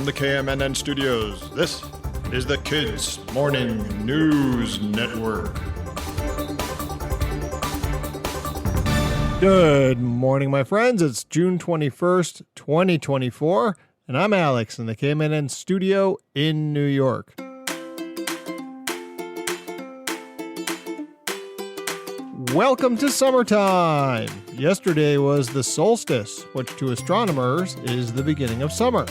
the KMNN studios, this is the Kids Morning News Network. Good morning, my friends. It's June 21st, 2024, and I'm Alex in the KMNN studio in New York. Welcome to summertime. Yesterday was the solstice, which to astronomers is the beginning of summer.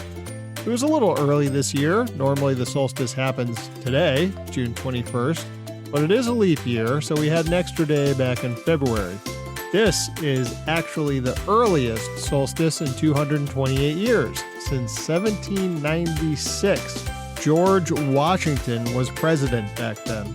It was a little early this year. Normally the solstice happens today, June 21st, but it is a leap year, so we had an extra day back in February. This is actually the earliest solstice in 228 years, since 1796. George Washington was president back then.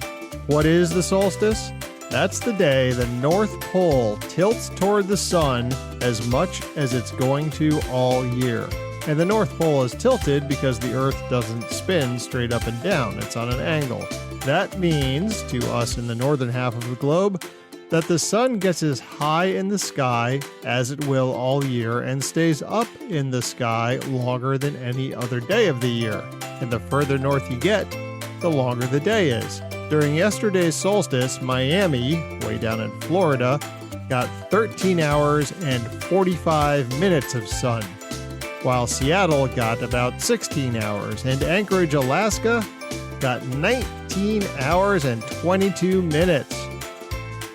What is the solstice? That's the day the North Pole tilts toward the sun as much as it's going to all year. And the North Pole is tilted because the Earth doesn't spin straight up and down. It's on an angle. That means, to us in the northern half of the globe, that the sun gets as high in the sky as it will all year and stays up in the sky longer than any other day of the year. And the further north you get, the longer the day is. During yesterday's solstice, Miami, way down in Florida, got 13 hours and 45 minutes of sun, while Seattle got about 16 hours, and Anchorage, Alaska, got 19 hours and 22 minutes.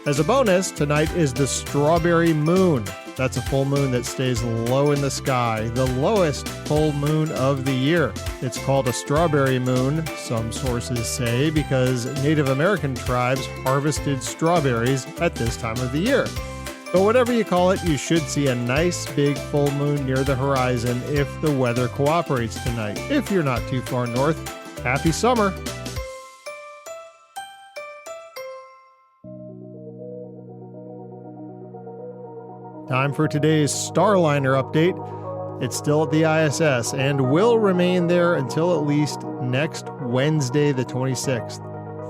As a bonus, tonight is the strawberry moon. That's a full moon that stays low in the sky, the lowest full moon of the year. It's called a strawberry moon, some sources say, because Native American tribes harvested strawberries at this time of the year. But whatever you call it, you should see a nice big full moon near the horizon if the weather cooperates tonight. If you're not too far north, happy summer! Time for today's Starliner update. It's still at the ISS and will remain there until at least next Wednesday, the 26th.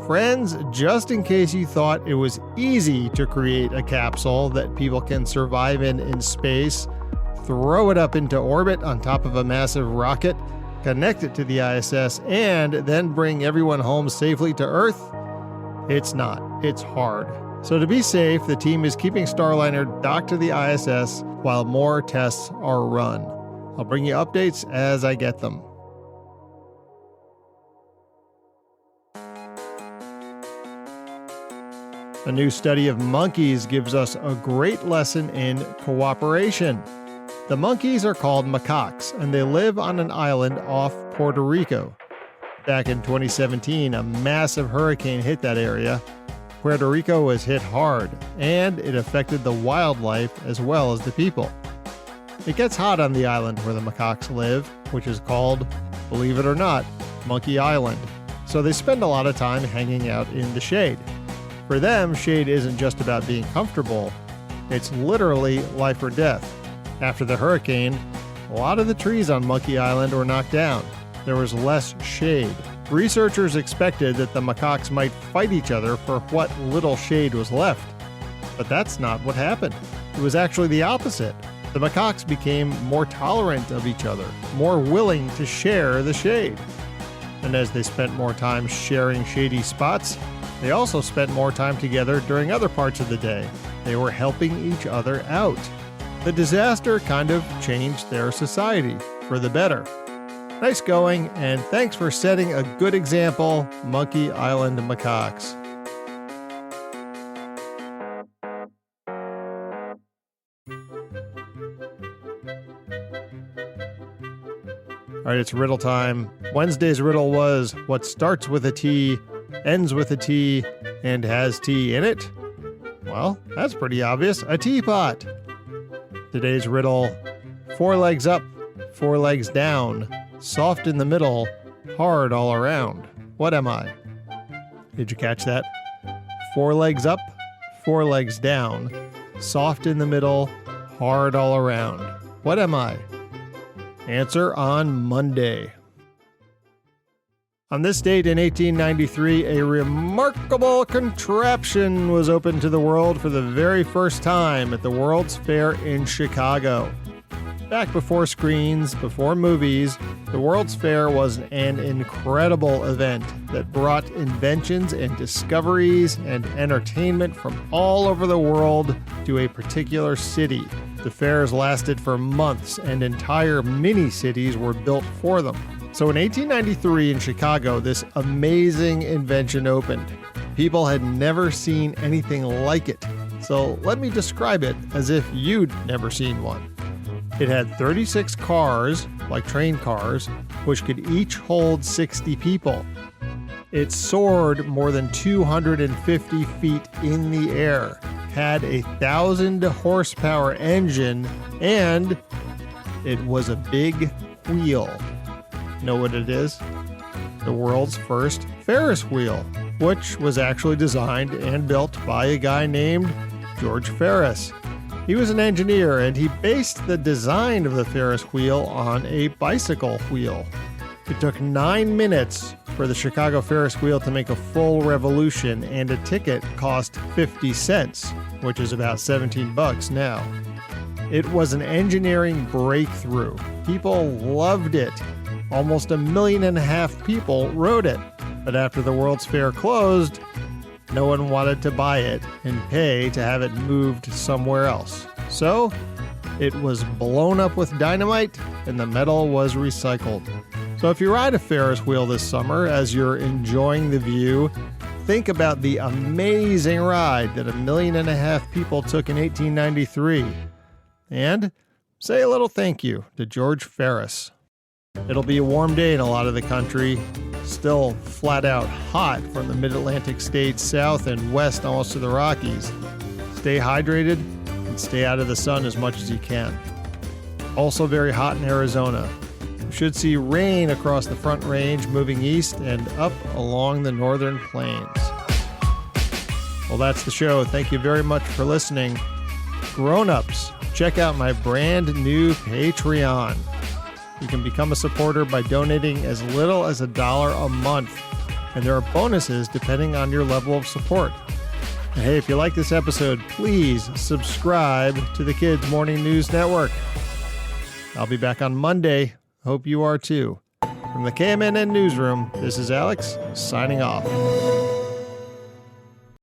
Friends, just in case you thought it was easy to create a capsule that people can survive in space, throw it up into orbit on top of a massive rocket, connect it to the ISS, and then bring everyone home safely to Earth, it's not. It's hard. So to be safe, the team is keeping Starliner docked to the ISS while more tests are run. I'll bring you updates as I get them. A new study of monkeys gives us a great lesson in cooperation. The monkeys are called macaques, and they live on an island off Puerto Rico. Back in 2017, a massive hurricane hit that area. Puerto Rico was hit hard, and it affected the wildlife as well as the people. It gets hot on the island where the macaques live, which is called, believe it or not, Monkey Island. So they spend a lot of time hanging out in the shade. For them, shade isn't just about being comfortable, it's literally life or death. After the hurricane, a lot of the trees on Monkey Island were knocked down. There was less shade. Researchers expected that the macaques might fight each other for what little shade was left. But that's not what happened. It was actually the opposite. The macaques became more tolerant of each other, more willing to share the shade. And as they spent more time sharing shady spots, they also spent more time together during other parts of the day. They were helping each other out. The disaster kind of changed their society for the better. Nice going, and thanks for setting a good example, Monkey Island macaques. All right, it's riddle time. Wednesday's riddle was, what starts with a T, ends with a T, and has tea in it? Well, that's pretty obvious. A teapot. Today's riddle, 4 legs up, 4 legs down. Soft in the middle, hard all around. What am I? Did you catch that? 4 legs up, 4 legs down. Soft in the middle, hard all around. What am I? Answer on Monday. On this date in 1893, a remarkable contraption was opened to the world for the very first time at the World's Fair in Chicago. Back before screens, before movies, the World's Fair was an incredible event that brought inventions and discoveries and entertainment from all over the world to a particular city. The fairs lasted for months, and entire mini-cities were built for them. So in 1893 in Chicago, this amazing invention opened. People had never seen anything like it. So let me describe it as if you'd never seen one. It had 36 cars, like train cars, which could each hold 60 people. It soared more than 250 feet in the air, had a 1,000 horsepower engine, and it was a big wheel. Know what it is? The world's first Ferris wheel, which was actually designed and built by a guy named George Ferris. He was an engineer, and he based the design of the Ferris wheel on a bicycle wheel. It took 9 minutes for the Chicago Ferris wheel to make a full revolution, and a ticket cost 50 cents, which is about $17 now. It was an engineering breakthrough. People loved it. Almost 1.5 million people rode it. But after the World's Fair closed, no one wanted to buy it and pay to have it moved somewhere else. So it was blown up with dynamite and the metal was recycled. So if you ride a Ferris wheel this summer as you're enjoying the view, think about the amazing ride that 1.5 million people took in 1893. And say a little thank you to George Ferris. It'll be a warm day in a lot of the country. Still flat out hot from the mid-Atlantic states south and west almost to the Rockies. Stay hydrated and stay out of the sun as much as you can. Also very hot in Arizona. We should see rain across the Front Range moving east and up along the northern plains. Well, that's the show. Thank you very much for listening. Grown-ups, check out my brand new Patreon. You can become a supporter by donating as little as $1 a month, and there are bonuses depending on your level of support. And hey, if you like this episode, please subscribe to the Kids Morning News Network. I'll be back on Monday. Hope you are too. From the KMNN Newsroom, this is Alex, signing off.